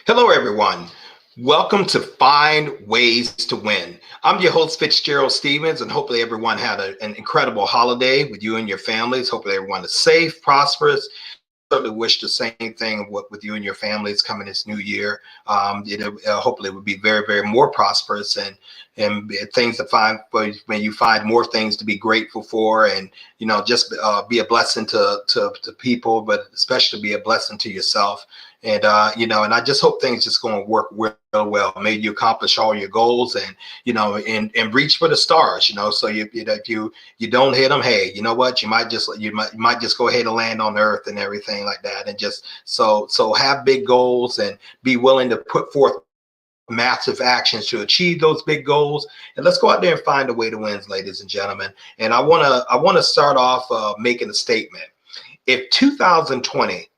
Hello, everyone. Welcome to Find Ways to Win. I'm your host, Fitzgerald Stephens, and hopefully everyone had an incredible holiday with you and your families. Hopefully everyone is safe, prosperous. Certainly wish the same thing with you and your families coming this new year. Hopefully it would be very, very more prosperous and things to find when you find more things to be grateful for, and just be a blessing to people, but especially be a blessing to yourself. And I just hope things just going to work real well. Maybe you accomplish all your goals, and reach for the stars. So if you don't hit them, hey, you know what? You might just go ahead and land on earth and everything like that. And just so have big goals and be willing to put forth massive actions to achieve those big goals. And let's go out there and find a way to win, ladies and gentlemen. And I want to start off making a statement. If 2020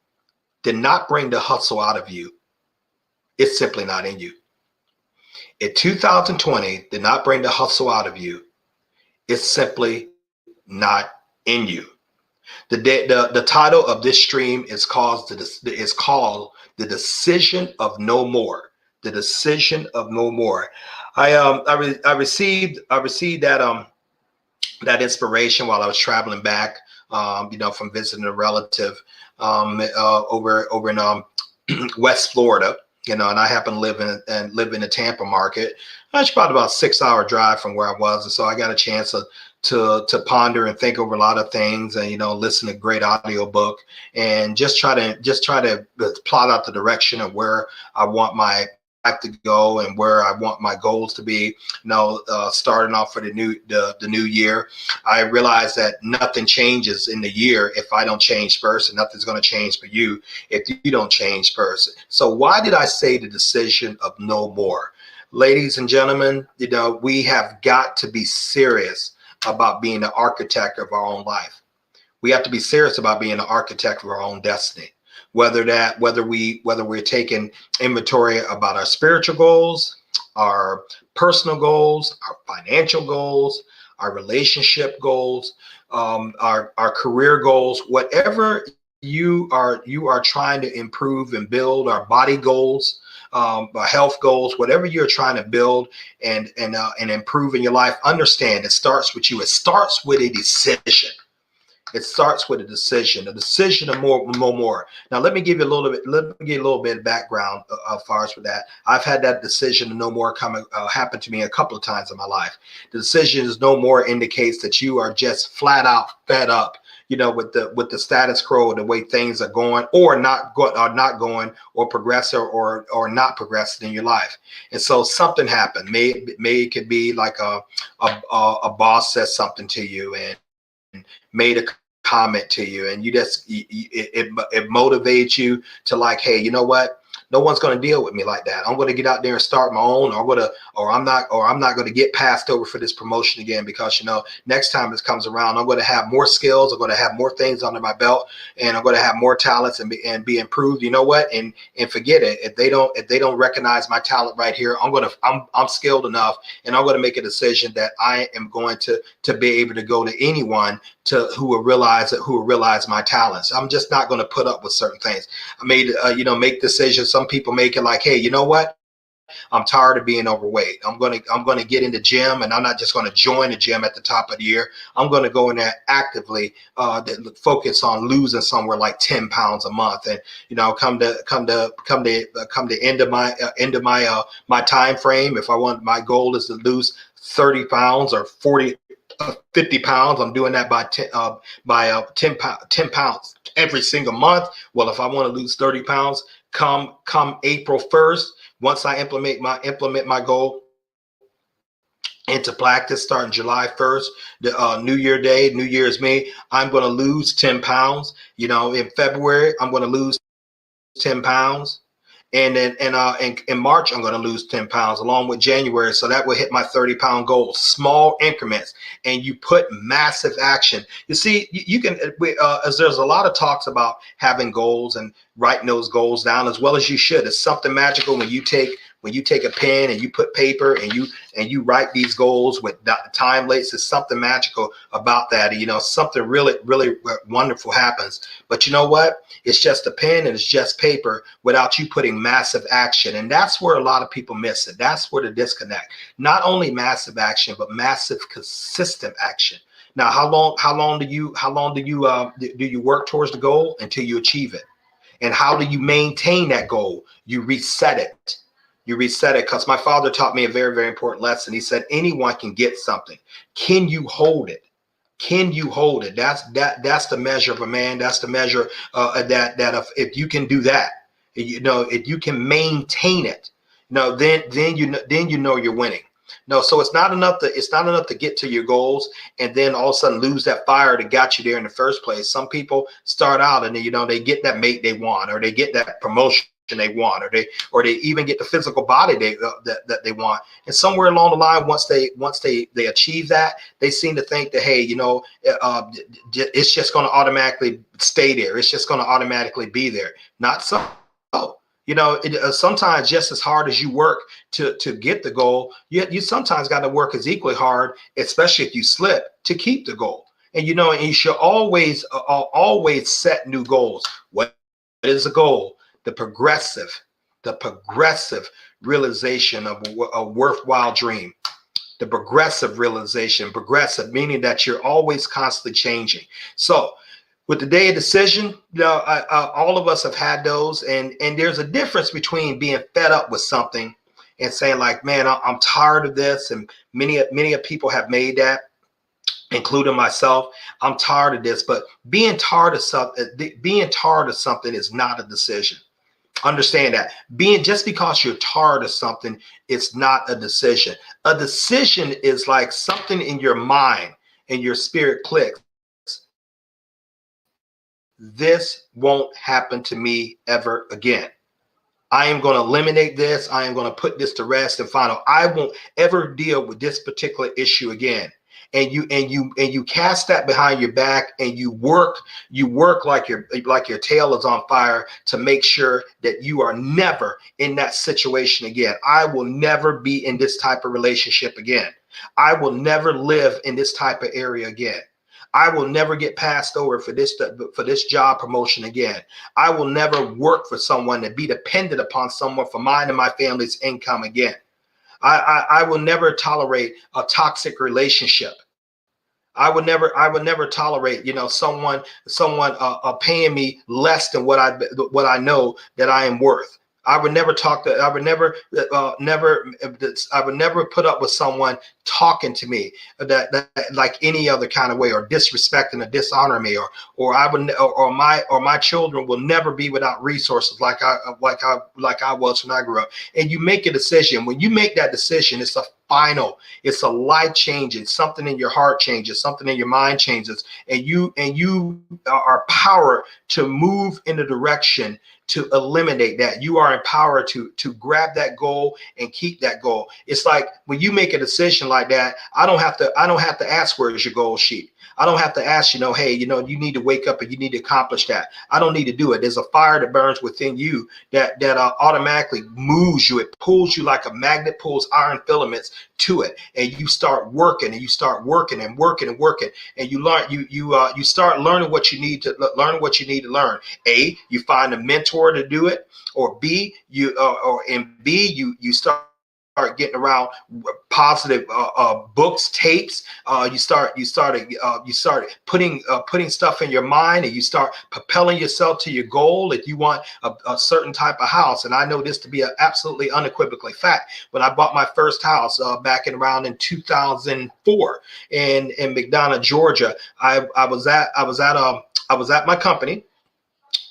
did not bring the hustle out of you, it's simply not in you. If 2020 did not bring the hustle out of you, it's simply not in you. The title of this stream is called The Decision of No More. The Decision of No More. I received that inspiration while I was traveling back, from visiting a relative over in West Florida. And I happen to live in the Tampa market. It's about a 6-hour drive from where I was, and so I got a chance to ponder and think over a lot of things, and listen to a great audio book, and just try to plot out the direction of where I want my life to go and where I want my goals to be. Starting off for the new year, I realize that nothing changes in the year if I don't change first, and nothing's going to change for you if you don't change first. So why did I say the decision of no more? Ladies and gentlemen, we have got to be serious about being the architect of our own life. We have to be serious about being the architect of our own destiny. Whether we're taking inventory about our spiritual goals, our personal goals, our financial goals, our relationship goals, our career goals, whatever you are trying to improve and build, our body goals, our health goals, whatever you're trying to build and improve in your life, understand it starts with you. It starts with a decision. It starts with a decision of more. Now, let me give you a little bit of background as far as for that. I've had that decision to no more happen to me a couple of times in my life. The decision is no more indicates that you are just flat out fed up, with the status quo, the way things are going, or not going, or progress or not progressing in your life. And so something happened. Maybe it could be like a boss says something to you and made a comment to you, and it motivates you to, like, hey, you know what? No one's going to deal with me like that. I'm going to get out there and start my own, or I'm not going to get passed over for this promotion again, because next time this comes around, I'm going to have more skills, I'm going to have more things under my belt, and I'm going to have more talents and be improved. You know what? And forget it. If they don't recognize my talent right here, I'm skilled enough, and I'm going to make a decision that I am going to be able to go to anyone who will realize my talents. I'm just not going to put up with certain things. I made make decisions. Some people make it like, hey, you know what? I'm tired of being overweight. I'm going to get in the gym, and I'm not just going to join the gym at the top of the year. I'm going to go in there actively, focus on losing somewhere like 10 pounds a month. And come the end of my time frame. If my goal is to lose 30 pounds or 50 pounds, I'm doing that by 10 pounds every single month. Well, if I want to lose 30 pounds, come April 1st, once I implement my goal into practice, starting July 1st, the New Year Day, New Year's me, I'm going to lose 10 pounds. In February, I'm going to lose 10 pounds. And then in March, I'm going to lose 10 pounds along with January. So that will hit my 30-pound goal, small increments. And you put massive action. You see, you can, as there's a lot of talks about having goals and writing those goals down, as well as you should. It's something magical when you take When you take a pen and you put paper and you write these goals with time lates, there's something magical about that. You know, something really wonderful happens. But you know what? It's just a pen and it's just paper without you putting massive action. And that's where a lot of people miss it. That's where the disconnect. Not only massive action, but massive consistent action. Now, how long do you work towards the goal until you achieve it? And how do you maintain that goal? You reset it. You reset it, because my father taught me a very important lesson. He said, anyone can get something. Can you hold it? Can you hold it? That's the measure of a man. That's the measure that if you can do that, you know, if you can maintain it, no, then you know you're winning. No, so it's not enough to get to your goals and then all of a sudden lose that fire that got you there in the first place. Some people start out and they get that mate they want, or they get that promotion they want, or they even get the physical body that they want. And somewhere along the line, once they achieve that, they seem to think that, hey, it's just going to automatically stay there. It's just going to automatically be there. Not so. Sometimes just as hard as you work to get the goal, you sometimes got to work as equally hard, especially if you slip, to keep the goal. And you should always set new goals. What is a goal? The progressive realization of a worthwhile dream. The progressive realization, meaning that you're always constantly changing. So with the day of decision, all of us have had those, and there's a difference between being fed up with something and saying like, man, I'm tired of this. And many people have made that, including myself. I'm tired of this. But being tired of something is not a decision. Understand that. Just because you're tired of something, it's not a decision. A decision is like something in your mind and your spirit clicks. This won't happen to me ever again. I am going to eliminate this. I am going to put this to rest and find out I won't ever deal with this particular issue again. And you cast that behind your back, and you work like your tail is on fire to make sure that you are never in that situation again. I will never be in this type of relationship again. I will never live in this type of area again. I will never get passed over for this job promotion again. I will never work for someone and be dependent upon someone for mine and my family's income again. I will never tolerate a toxic relationship. I would never tolerate, someone paying me less than what I know that I am worth. I would never put up with someone talking to me that like any other kind of way, or disrespecting or dishonor me, or my children will never be without resources like I was when I grew up. And you make a decision. When you make that decision, it's a life changing, something in your heart changes, something in your mind changes, and you are empowered to move in the direction to eliminate that. You are empowered to grab that goal and keep that goal. It's like when you make a decision like that, I don't have to ask, where is your goal sheet? I don't have to ask, hey, you need to wake up and you need to accomplish that. I don't need to do it. There's a fire that burns within you that automatically moves you. It pulls you like a magnet pulls iron filaments to it, and you start working and you start working and working and working, and you learn. You start learning what you need to learn. A, you find a mentor to do it, or B, you start getting around positive books, tapes. You started putting stuff in your mind, and you start propelling yourself to your goal. If you want a certain type of house, and I know this to be an absolutely unequivocally fact, when I bought my first house back in 2004 in McDonough, Georgia, I was at my company,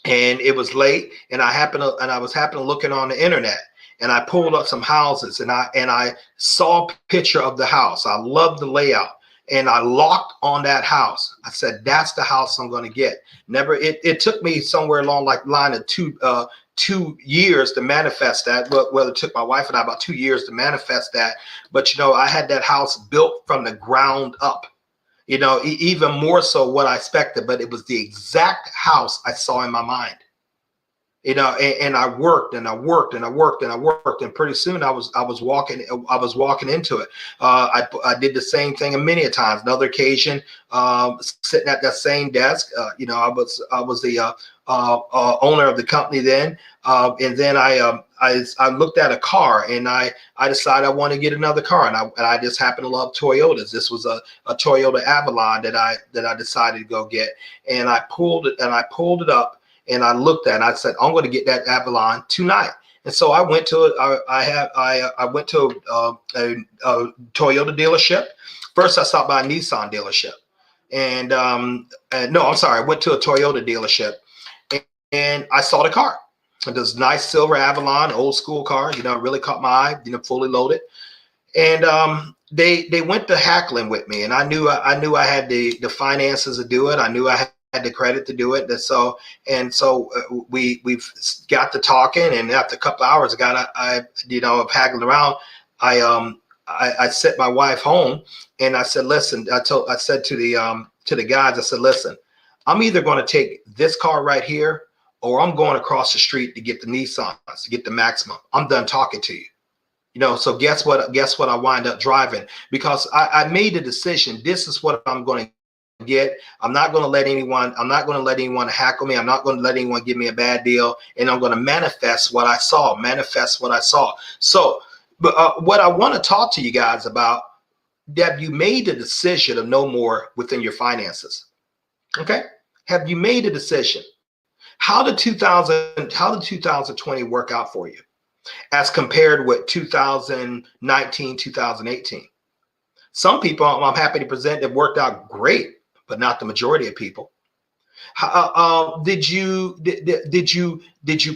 and it was late, and I was looking on the internet. And I pulled up some houses, and I saw a picture of the house. I loved the layout, and I locked on that house. I said, that's the house I'm going to get. It took me somewhere along like line of 2 years to manifest that. Well, it took my wife and I about 2 years to manifest that. But, I had that house built from the ground up, even more so what I expected, but it was the exact house I saw in my mind. you know, and I worked and I worked and I worked and I worked, and pretty soon I was walking into it. I did the same thing many a times. Another occasion, sitting at that same desk. You know, I was the owner of the company then, and then I looked at a car, and I decided I want to get another car, and I just happened to love Toyotas. This was a Toyota Avalon that I decided to go get, and I pulled it up. And I looked at it and I said, I'm going to get that Avalon tonight. And so I went to I went to a Toyota dealership. First, I stopped by a Nissan dealership, and no, I'm sorry, I went to a Toyota dealership, and I saw the car. This nice silver Avalon, old school car. You know, it really caught my eye. You know, fully loaded, and they went to haggling with me, and I knew I had the finances to do it. I knew I had the credit to do it. And so we've got to talking, and after a couple of hours, of haggling around, I sent my wife home, and I said, listen, I said to the guys, I said, listen, I'm either going to take this car right here, or I'm going across the street to get the Nissan, to get the Maximum. I'm done talking to you. You know, so guess what I wind up driving, because I made a decision. This is what I'm going to get. I'm not going to let anyone hackle me. I'm not going to let anyone give me a bad deal, and I'm going to manifest what I saw. So, but what I want to talk to you guys about, have you made the decision of no more within your finances? Okay, have you made a decision? How did 2020 work out for you as compared with 2019, 2018? Some people, I'm happy to present, that worked out great, but not the majority of people. Did you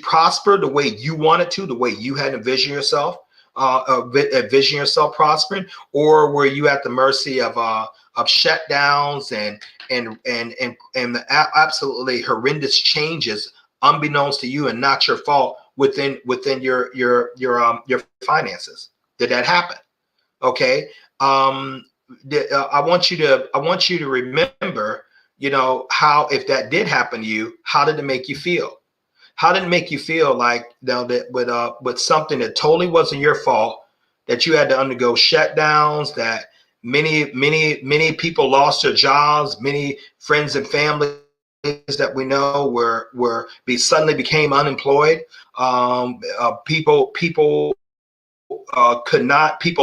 prosper the way you wanted to, the way you had envisioned yourself, prospering, or were you at the mercy of shutdowns and absolutely horrendous changes, unbeknownst to you and not your fault, within your finances? Did that happen? Okay. I want you to remember, you know, how, if that did happen to you, how did it make you feel? How did it make you feel, like, you know, that with something that totally wasn't your fault, that you had to undergo shutdowns, that many people lost their jobs, many friends and families that we know suddenly became unemployed. People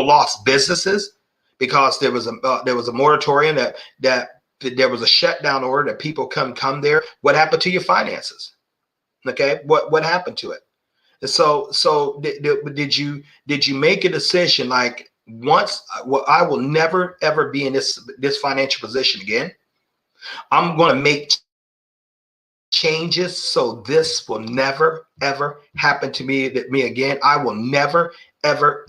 lost businesses because there was a moratorium, that there was a shutdown order, that people come there. What happened to your finances? Okay, what happened to it? So did you make a decision, like, once, well, I will never ever be in this financial position again. I'm going to make changes so this will never ever happen to me again. I will never ever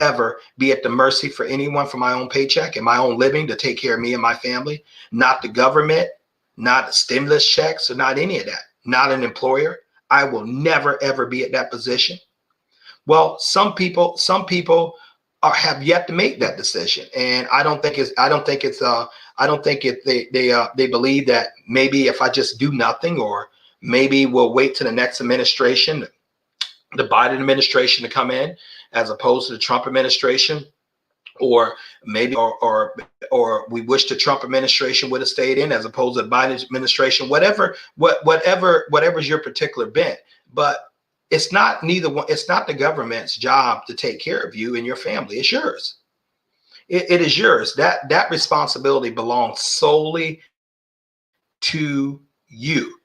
be at the mercy for anyone for my own paycheck and my own living to take care of me and my family. Not the government, not stimulus checks, or not any of that. Not an employer. I will never ever be at that position. Well, some people have yet to make that decision, and I don't think they believe that maybe if I just do nothing, or maybe we'll wait to the next administration, the Biden administration, to come in, as opposed to the Trump administration, or maybe or we wish the Trump administration would have stayed in as opposed to the Biden administration. Whatever's your particular bent, but it's not the government's job to take care of you and your family. It's yours. It is yours. That responsibility belongs solely to you.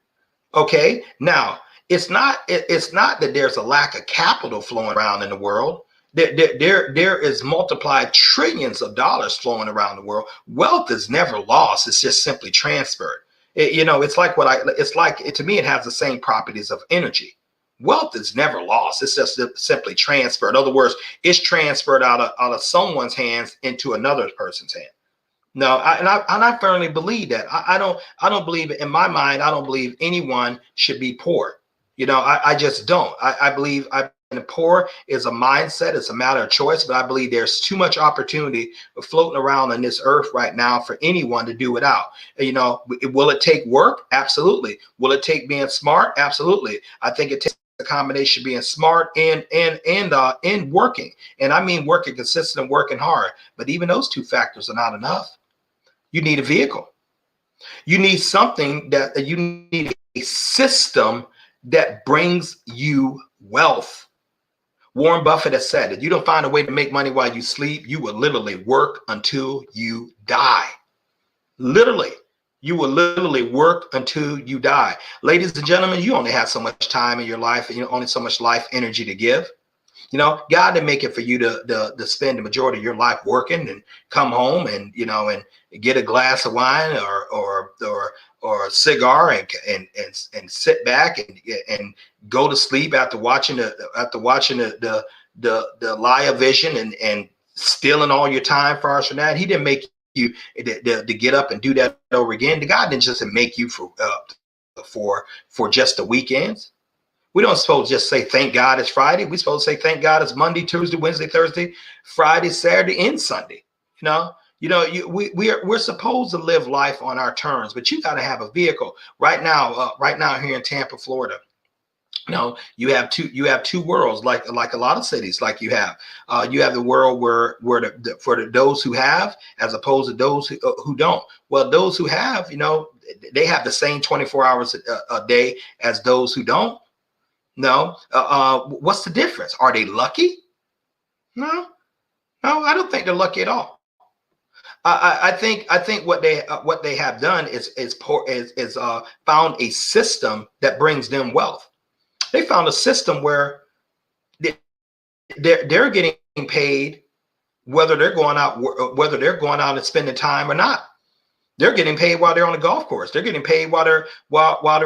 Okay. Now, it's not that there's a lack of capital flowing around in the world. There is multiplied trillions of dollars flowing around the world. Wealth is never lost. It's just simply transferred. To me, it has the same properties of energy. Wealth is never lost. It's just simply transferred. In other words, it's transferred out of someone's hands into another person's hand. No, I firmly believe that. I don't believe, in my mind, I don't believe anyone should be poor. You know, I just don't. I believe poor is a mindset. It's a matter of choice, but I believe there's too much opportunity floating around on this earth right now for anyone to do without. You know, will it take work? Absolutely. Will it take being smart? Absolutely. I think it takes a combination of being smart and working. And I mean working consistent and working hard. But even those two factors are not enough. You need a vehicle. You need something that you need a system that brings you wealth. Warren Buffett has said, if you don't find a way to make money while you sleep, you will literally work until you die. Literally, you will literally work until you die. Ladies and gentlemen, you only have so much time in your life, and only so much life energy to give. God didn't make it for you to spend the majority of your life working and come home and and get a glass of wine or a cigar and sit back and go to sleep after watching the live vision and stealing all your time for us from that. He didn't make you to get up and do that over again. The God didn't just make you for just the weekends. We don't supposed to just say thank God it's Friday. We're supposed to say thank God it's Monday, Tuesday, Wednesday, Thursday, Friday, Saturday, and Sunday. We're supposed to live life on our terms, but you got to have a vehicle. Right now here in Tampa, Florida, you have two worlds, like a lot of cities. Like you have the world where for those who have, as opposed to those who don't. Well, those who have, they have the same 24 hours a day as those who don't. No. What's the difference? Are they lucky? No, I don't think they're lucky at all. I think what they have done is found a system that brings them wealth. They found a system where they're getting paid whether they're going out and spending time or not. They're getting paid while they're on the golf course. They're getting paid while they're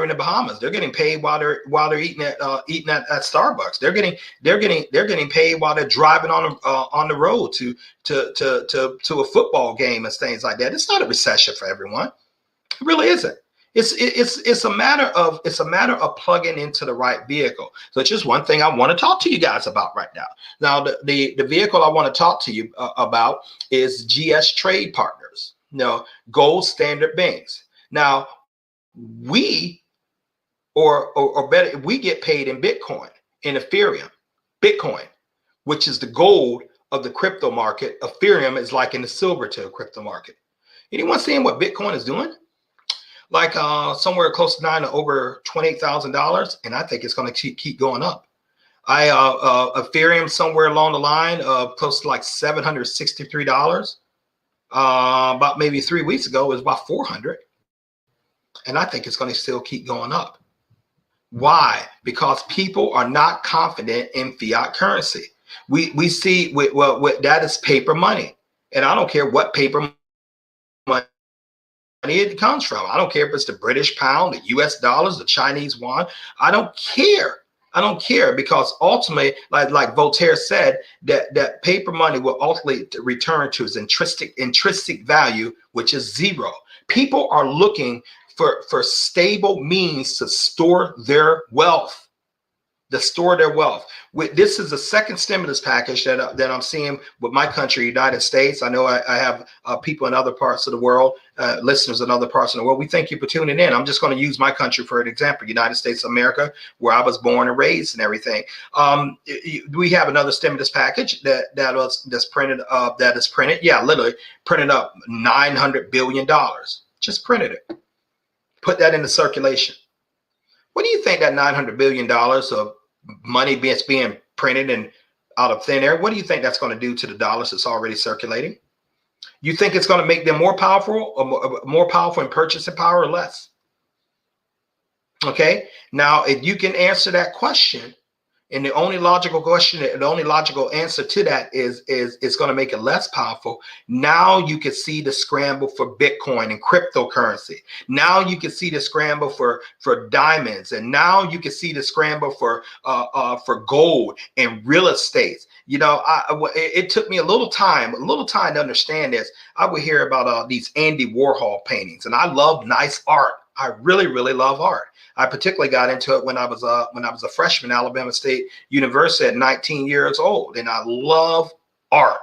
in the Bahamas. They're getting paid while they're eating at Starbucks. They're getting paid while they're driving on the road to a football game and things like that. It's not a recession for everyone. It really isn't. It's a matter of plugging into the right vehicle. So it's just one thing I want to talk to you guys about right now. Now the vehicle I want to talk to you about is GS Trade Partners. Gold standard banks. Now, we better, we get paid in Bitcoin, in Ethereum. Bitcoin, which is the gold of the crypto market. Ethereum is like in the silver to the crypto market. Anyone seeing what Bitcoin is doing? Like somewhere close to over $28,000, and I think it's going to keep going up. Ethereum somewhere along the line of close to like $763. About maybe 3 weeks ago, it was about 400, and I think it's going to still keep going up. Why? Because people are not confident in fiat currency. We see that is paper money, and I don't care what paper money it comes from. I don't care if it's the British pound, the US dollars, the Chinese yuan. I don't care. Because ultimately, like Voltaire said, that paper money will ultimately return to its intrinsic value, which is zero. People are looking for stable means to store their wealth. This is the second stimulus package that I'm seeing with my country, United States. I know I have people in other parts of the world, listeners in other parts of the world. We thank you for tuning in. I'm just going to use my country for an example, United States of America, where I was born and raised and everything. We have another stimulus package that's printed. Yeah, literally printed up $900 billion. Just printed it. Put that into circulation. What do you think that $900 billion of money being printed and out of thin air, what do you think that's going to do to the dollars that's already circulating? You think it's going to make them more powerful in purchasing power or less? Okay. Now, if you can answer that question, and the only logical answer to that is it's going to make it less powerful. Now you can see the scramble for Bitcoin and cryptocurrency. Now you can see the scramble for diamonds, and now you can see the scramble for gold and real estate. It took me a little time to understand this. I would hear about these Andy Warhol paintings, and I love nice art. I really, really love art. I particularly got into it when I was a freshman at Alabama State University at 19 years old, and I love art.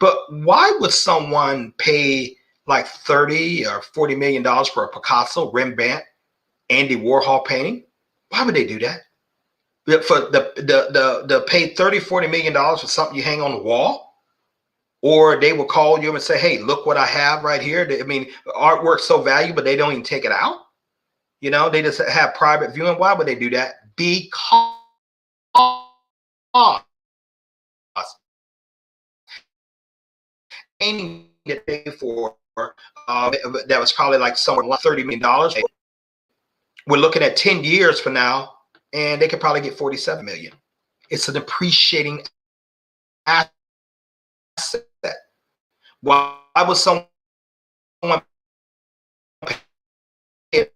But why would someone pay like $30 or $40 million for a Picasso, Rembrandt, Andy Warhol painting? Why would they do that? For the pay 30-40 million dollars for something you hang on the wall, or they will call you and say, hey, look what I have right here. I mean, artwork's so valuable, they don't even take it out. You know, they just have private viewing. Why would they do that? Because painting that they paid for that was probably like somewhere like $30 million. We're looking at 10 years from now, and they could probably get 47 million. It's an appreciating asset. Why would someone pay $1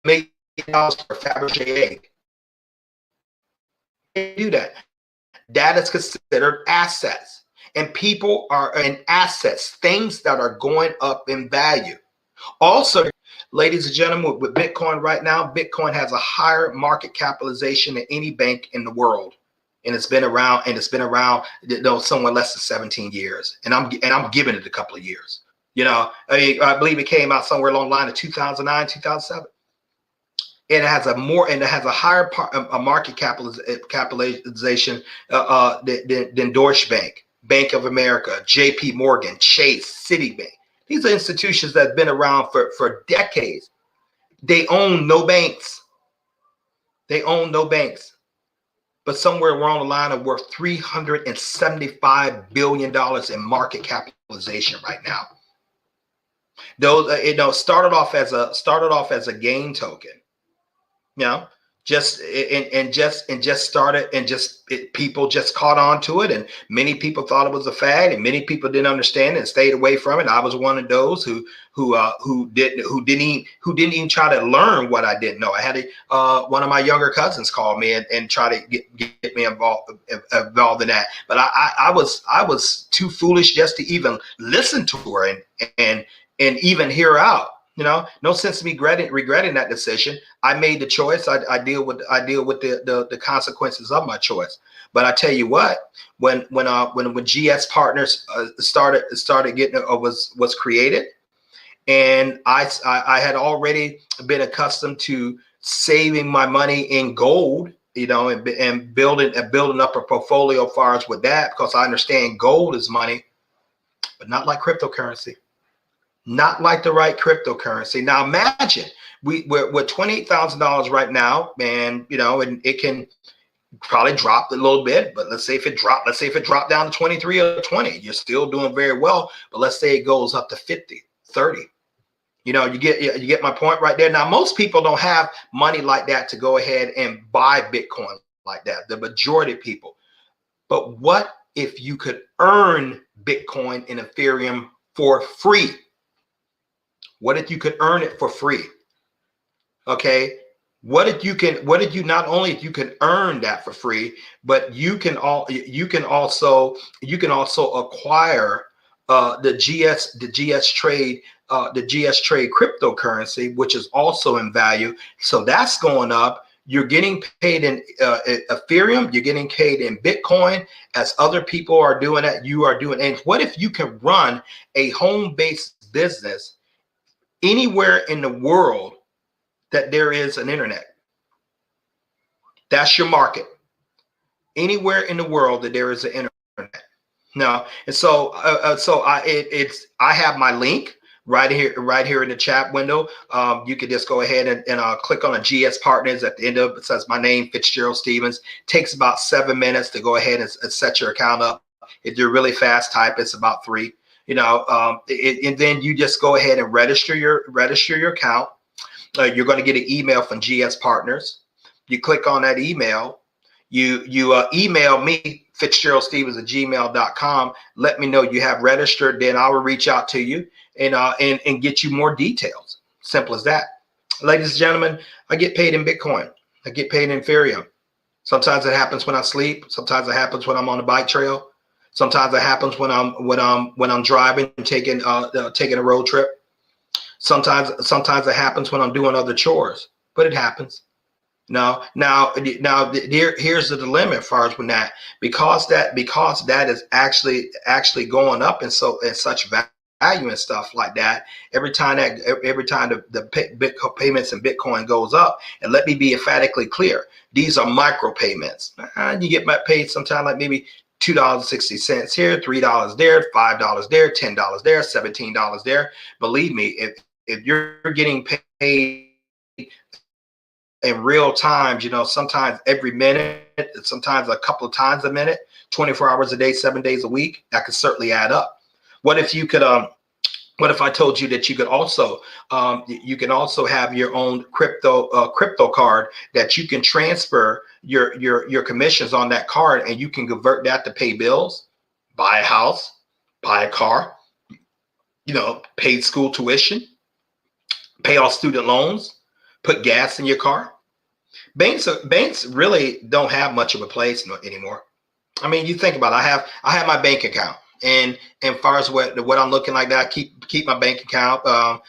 million for a Fabergé egg? They do that. That is considered assets. And people are in assets, things that are going up in value. Also, ladies and gentlemen, with Bitcoin right now, Bitcoin has a higher market capitalization than any bank in the world. And it's been around, somewhere less than 17 years. And I'm giving it a couple of years. You know, I believe it came out somewhere along the line of 2009, 2007. It has a higher market capitalization than Deutsche Bank, Bank of America, JP Morgan, Chase, Citibank. These are institutions that have been around for decades. They own no banks. But somewhere along the line of worth $375 billion in market capitalization right now. Those started off as a gain token. You know, people just caught on to it, and many people thought it was a fad, and many people didn't understand it and stayed away from it. I was one of those who didn't even try to learn what I didn't know. I had one of my younger cousins call me and try to get me involved in that, but I was too foolish just to even listen to her and even hear her out. You know, no sense to me regretting that decision. I made the choice. I deal with the consequences of my choice. But I tell you what, when GS Partners started getting was created, and I had already been accustomed to saving my money in gold, you know, and building up a portfolio as far as with that, because I understand gold is money, but not like cryptocurrency. Not like the right cryptocurrency. Now imagine we're $28,000 right now, and you know, and it can probably drop a little bit, but let's say if it dropped down to 23 or 20, you're still doing very well. But let's say it goes up to 50, 30. You know, you get my point right there. Now, most people don't have money like that to go ahead and buy Bitcoin like that, the majority of people. But what if you could earn Bitcoin and Ethereum for free? What if you could earn it for free? Okay. What if you not only if you can earn that for free, but you can also acquire the GS trade cryptocurrency, which is also in value. So that's going up. You're getting paid in Ethereum. You're getting paid in Bitcoin, as other people are doing that. You are doing. And what if you can run a home-based business anywhere in the world that there is an internet? That's your market. Anywhere in the world that there is an internet. Now, and so I have my link right here in the chat window. You could just go ahead and click on a GS Partners at the end of it. It says my name, Fitzgerald Stephens. Takes about 7 minutes to go ahead and set your account up. If you're really fast type, it's about 3. You know, and then you just go ahead and register your account. You're going to get an email from GS Partners. You click on that email. You email me, fitzgeraldstephens@gmail.com. Let me know you have registered. Then I will reach out to you and get you more details. Simple as that. Ladies and gentlemen, I get paid in Bitcoin. I get paid in Ethereum. Sometimes it happens when I sleep. Sometimes it happens when I'm on the bike trail. Sometimes it happens when I'm driving and taking a road trip. Sometimes it happens when I'm doing other chores, but it happens. Now, here's the dilemma as far as when that, because that is actually going up in such value and stuff like that. Every time the payments in Bitcoin goes up, and let me be emphatically clear, these are micro payments. You get paid sometime like maybe $2.60 here, $3 there, $5 there, $10 there, $17 there. Believe me, if you're getting paid in real time, sometimes every minute, sometimes a couple of times a minute, 24 hours a day, 7 days a week, that could certainly add up. What if you could what if I told you that you could also you can also have your own crypto card that you can transfer your commissions on that card, and you can convert that to pay bills, buy a house, buy a car, pay school tuition, pay off student loans, put gas in your car. Banks really don't have much of a place anymore. I mean, you think about it. I have my bank account, and far as what I'm looking like that, keep my bank account. I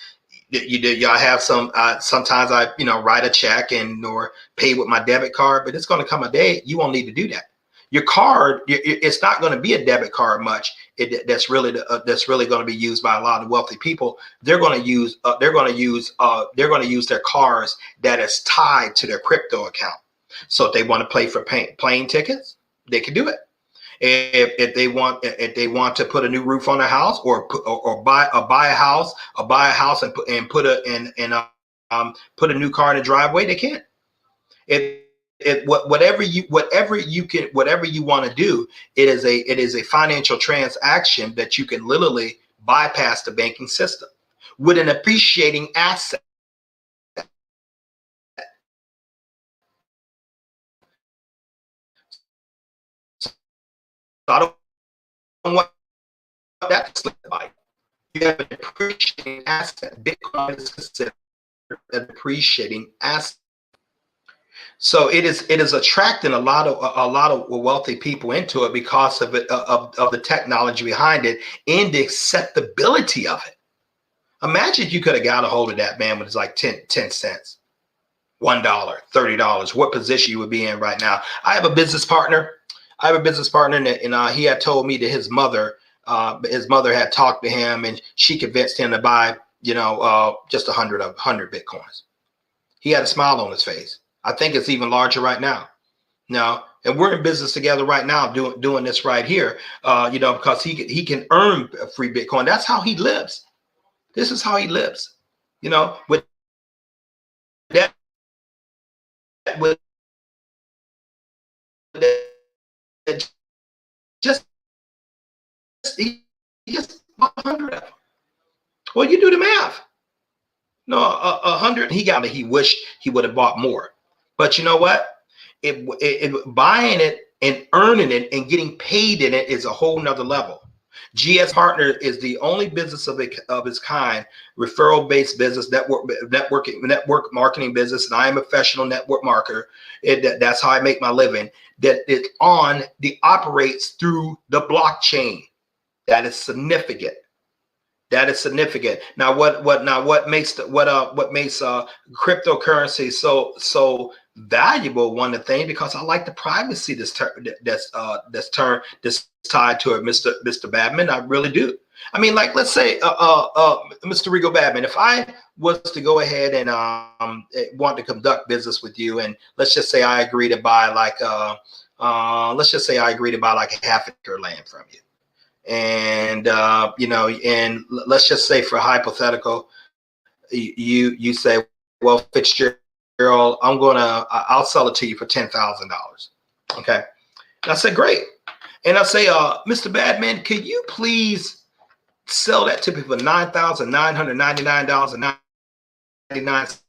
have some. Sometimes I write a check or pay with my debit card, but it's going to come a day you won't need to do that. Your card, it's not going to be a debit card much. That's really going to be used by a lot of wealthy people. They're going to use their cards that is tied to their crypto account. So if they want to pay for plane tickets, they can do it. If they want to put a new roof on a house, or buy a house, and put a new car in the driveway, they can. Whatever you want to do, it is a financial transaction that you can literally bypass the banking system with an appreciating asset. So I don't want that to slip by. You have an appreciating asset. Bitcoin is considered an appreciating asset. So it is attracting a lot of wealthy people into it because of the technology behind it and the acceptability of it. Imagine if you could have got a hold of that, man, when it's like 10 cents, $1, $30. What position you would be in right now? I have a business partner. And he had told me that his mother had talked to him, and she convinced him to buy, just 100 Bitcoins. He had a smile on his face. I think it's even larger right now. And we're in business together right now, doing this right here, because he can earn free Bitcoin. That's how he lives. This is how he lives, with that, with that, just he just bought 100 of them. Well, you do the math. No, 100. He wished he would have bought more, but you know what? Buying it and earning it and getting paid in it is a whole nother level. GS Partner is the only business of its kind, referral-based business, network marketing business, and I am a professional network marketer. That's how I make my living. That operates through the blockchain. That is significant. Now, what makes cryptocurrency so valuable? One of the things, because I like the privacy that's tied to it, Mr. Badman. I really do. I mean, like, let's say, Mr. Rigo Badman, if I was to go ahead and want to conduct business with you, and let's just say I agree to buy like a half acre land from you. And and let's just say, for hypothetical, you say, well, Fitzgerald, I'll sell it to you for $10,000. Okay. And I said, great. And I say, Mr. Badman, can you please sell that to me for $9,999.99?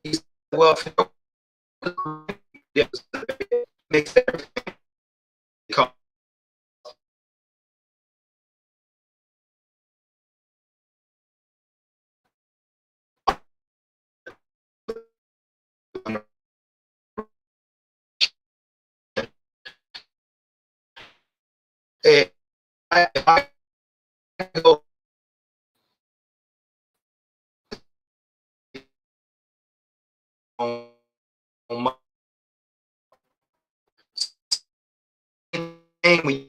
He said, well, makes everything come. If I go on when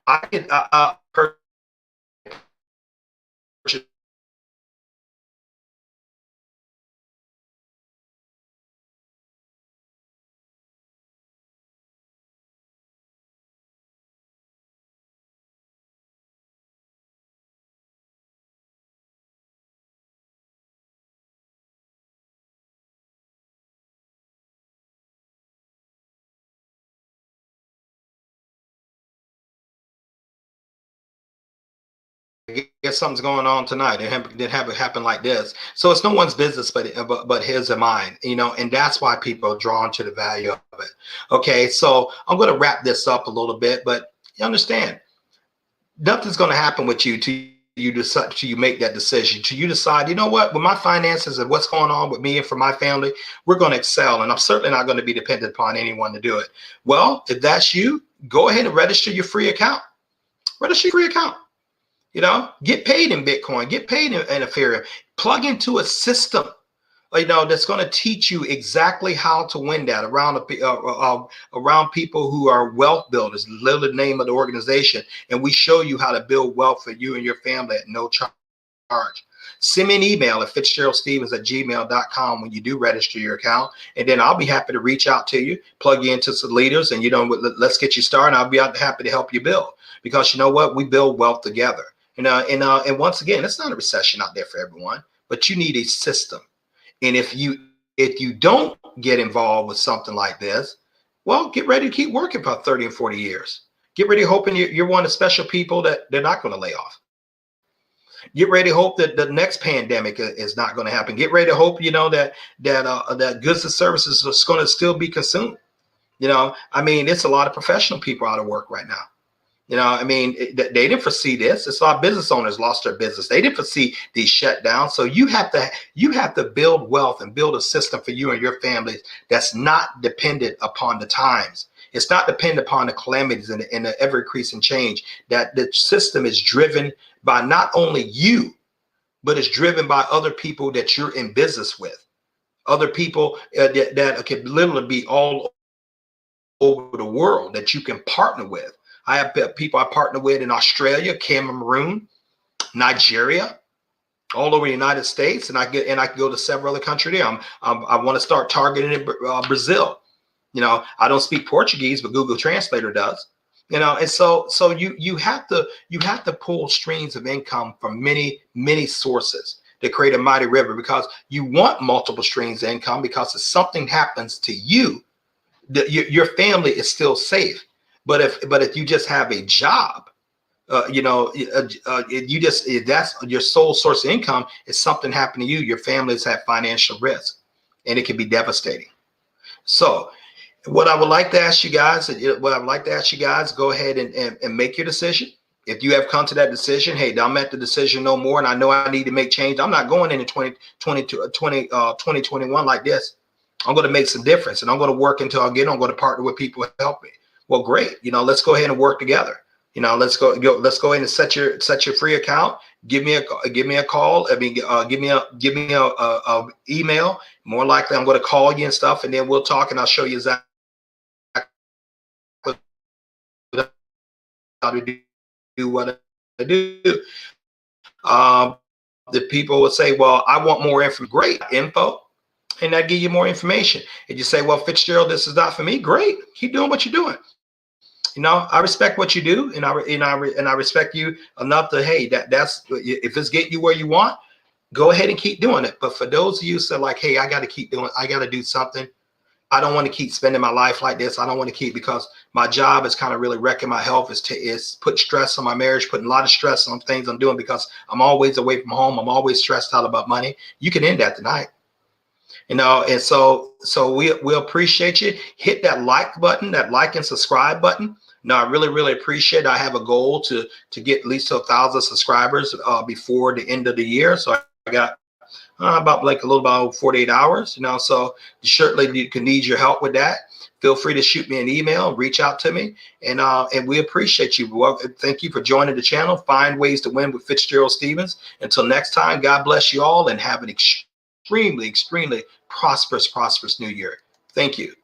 I can purchase I guess something's going on tonight. It didn't have it happen like this. So it's no one's business but his and mine, and that's why people are drawn to the value of it. Okay, so I'm going to wrap this up a little bit, but you understand, nothing's going to happen with you to you decide to you make that decision to you decide, you know what, with my finances and what's going on with me and for my family, we're going to excel, and I'm certainly not going to be dependent upon anyone to do it. Well, if that's you, go ahead and register your free account. Register your free account. Get paid in Bitcoin, get paid in Ethereum, plug into a system, that's going to teach you exactly how to win that around people who are wealth builders, literally the name of the organization. And we show you how to build wealth for you and your family at no charge. Send me an email at fitzgeraldstephens@gmail.com when you do register your account. And then I'll be happy to reach out to you, plug you into some leaders, and, let's get you started. I'll be happy to help you build, because you know what? We build wealth together. And once again, it's not a recession out there for everyone, but you need a system. And if you don't get involved with something like this, well, get ready to keep working for 30 and 40 years. Get ready hoping you're one of the special people that they're not going to lay off. Get ready to hope that the next pandemic is not going to happen. Get ready to hope, that goods and services are going to still be consumed. It's a lot of professional people out of work right now. They didn't foresee this. It's a lot of business owners lost their business. They didn't foresee these shutdowns. So you have to build wealth and build a system for you and your family that's not dependent upon the times. It's not dependent upon the calamities and the ever increasing change. That the system is driven by not only you, but it's driven by other people that you're in business with. Other people that can literally be all over the world that you can partner with. I have people I partner with in Australia, Cameroon, Nigeria, all over the United States, and I can go to several other countries there. I want to start targeting in Brazil. I don't speak Portuguese, but Google Translator does. And so you have to pull streams of income from many sources to create a mighty river, because you want multiple streams of income, because if something happens to you, your family is still safe. But if you just have a job, if that's your sole source of income, if something happened to you, your family's at financial risk, and it can be devastating. So what I would like to ask you guys, go ahead and make your decision. If you have come to that decision, hey, I'm at the decision no more, and I know I need to make change. I'm not going into 2021 like this. I'm going to make some difference, and I'm going to work until I'm going to partner with people who help me. Well, great. Let's go ahead and work together. Let's go ahead and set your free account. Give me a call. Give me a email. More likely, I'm going to call you and stuff, and then we'll talk, and I'll show you exactly how to do what I do. The people would say, well, I want more info. Great info. And I give you more information. And you say, well, Fitzgerald, this is not for me. Great. Keep doing what you're doing. I respect what you do, and I respect you enough to, hey, that's if it's getting you where you want, go ahead and keep doing it. But for those of you who say like, hey, I got to do something. I don't want to keep spending my life like this. I don't want to keep, because my job is kind of really wrecking my health. Is putting stress on my marriage, putting a lot of stress on things I'm doing, because I'm always away from home. I'm always stressed out about money. You can end that tonight. And so we appreciate you. Hit that like button, that like and subscribe button. I really appreciate it. I have a goal to get at least 1,000 subscribers before the end of the year. So I got about 48 hours. So certainly you can need your help with that. feel free to shoot me an email, reach out to me, and we appreciate you. Well, thank you for joining the channel. Find ways to win with Fitzgerald Stephens. Until next time, God bless you all and have an extremely, extremely prosperous new year. Thank you.